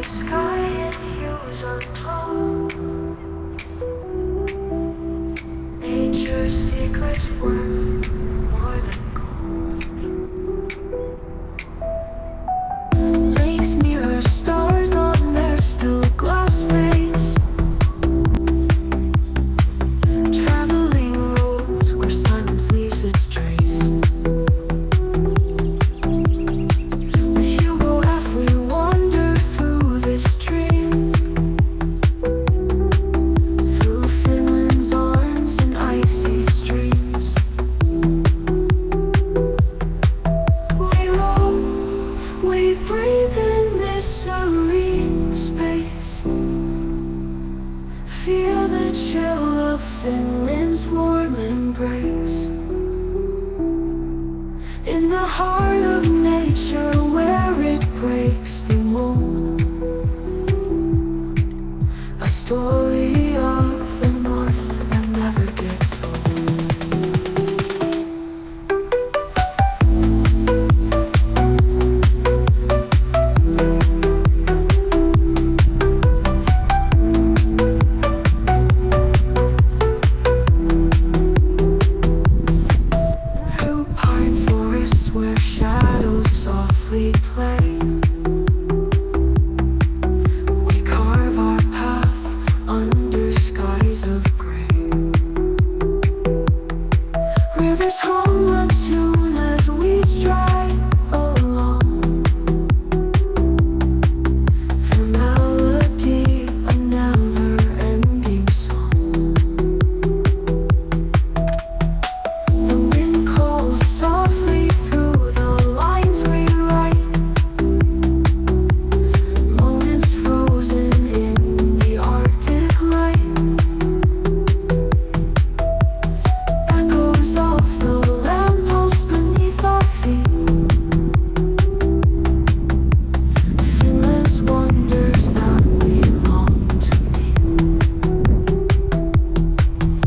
sky in hues untold. Nature's secrets worth more than gold. Lakes mirror stars on their still glass face. Traveling roads where silence leaves its trace. With HugoF we wander through this dream, through Finland's arms and icy streams. We roam, we breathe in this serene space. Feel the chill of Finland's warm embrace. In the heart of nature where it breaks the mold. A story of the north that never gets old. Through pine forests where shadows softly play, we carve our path under skies of gray. Rivers hum a tune as we stride along. The melody, a never-ending song. The wind calls softly through the lines we write. Moments frozen in the Arctic light. Echoes of the lampposts beneath our feet. Finland's wonders that we long to meet.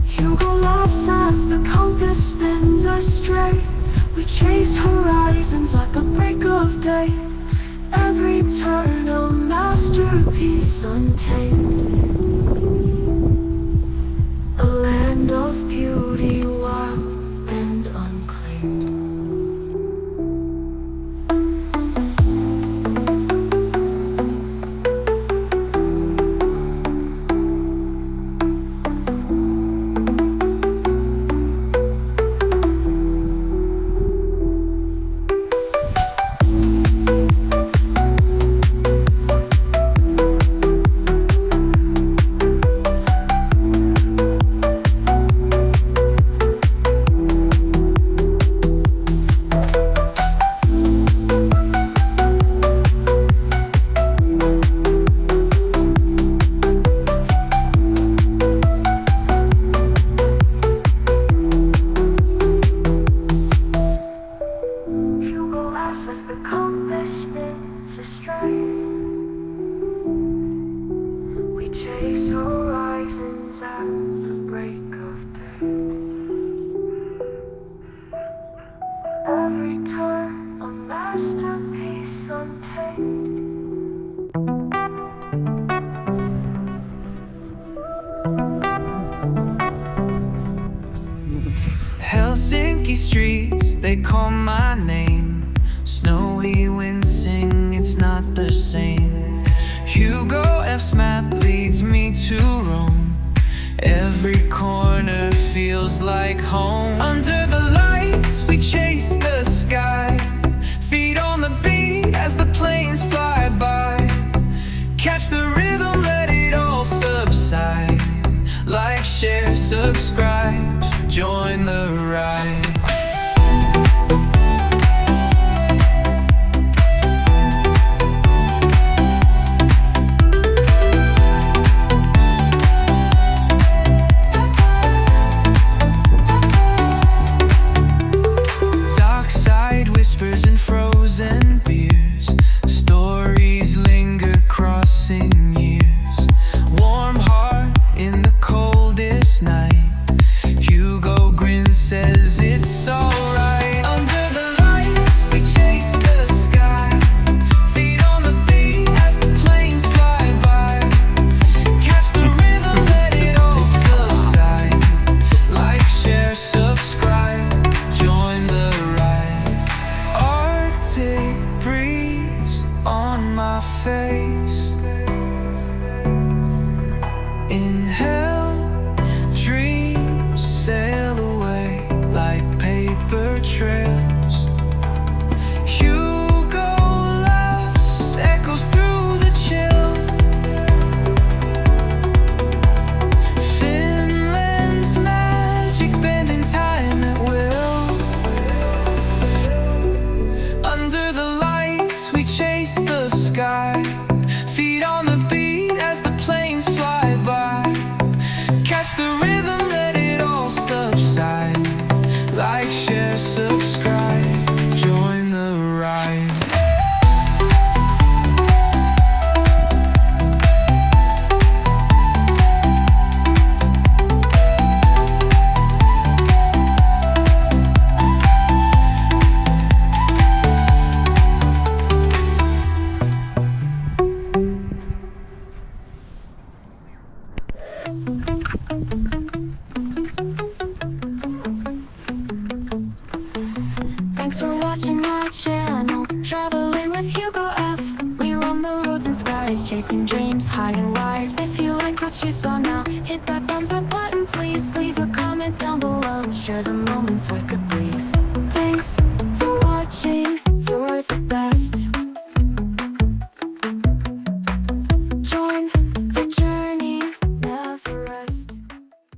Hugo laughs as the compass spins astray. We chase horizons like a break of day. Every turn a masterpiece untamed. A land of beauty, wild and unclaimed. Hugo laughs as the compass spins astray. We chase horizons at the break of day. Every turn a masterpiece untamed. Helsinki streets, they call my name. Snowy winds sing, it's not the same. HugoF's map leads me to Rome. Every corner feels like home. Under the lights, we chase the sky. Feet on the beat as the planes fly by. Catch the rhythm, let it all subside. Like, share, subscribe, join the ride. Dockside whispers and frozen beers. Stories linger crossing years. Warm heart in the coldest night. Hugo grins, says it's face. Inhale, dreams sail away like paper trails. Hugo laughs, echoes through the chill. Finland's magic, bending time at will. Under the lights, we chase the sky. Feet on the beat as the planes fly by. Catch the rhythm, let it all subside. Like, share, subscribe, join the ride. Thanks for watching my channel, traveling with Hugo F. We roam the roads and skies, chasing dreams high and wide. If you like what you saw now, hit that thumbs up button, please. Leave a comment down below, share the moments with good breeze.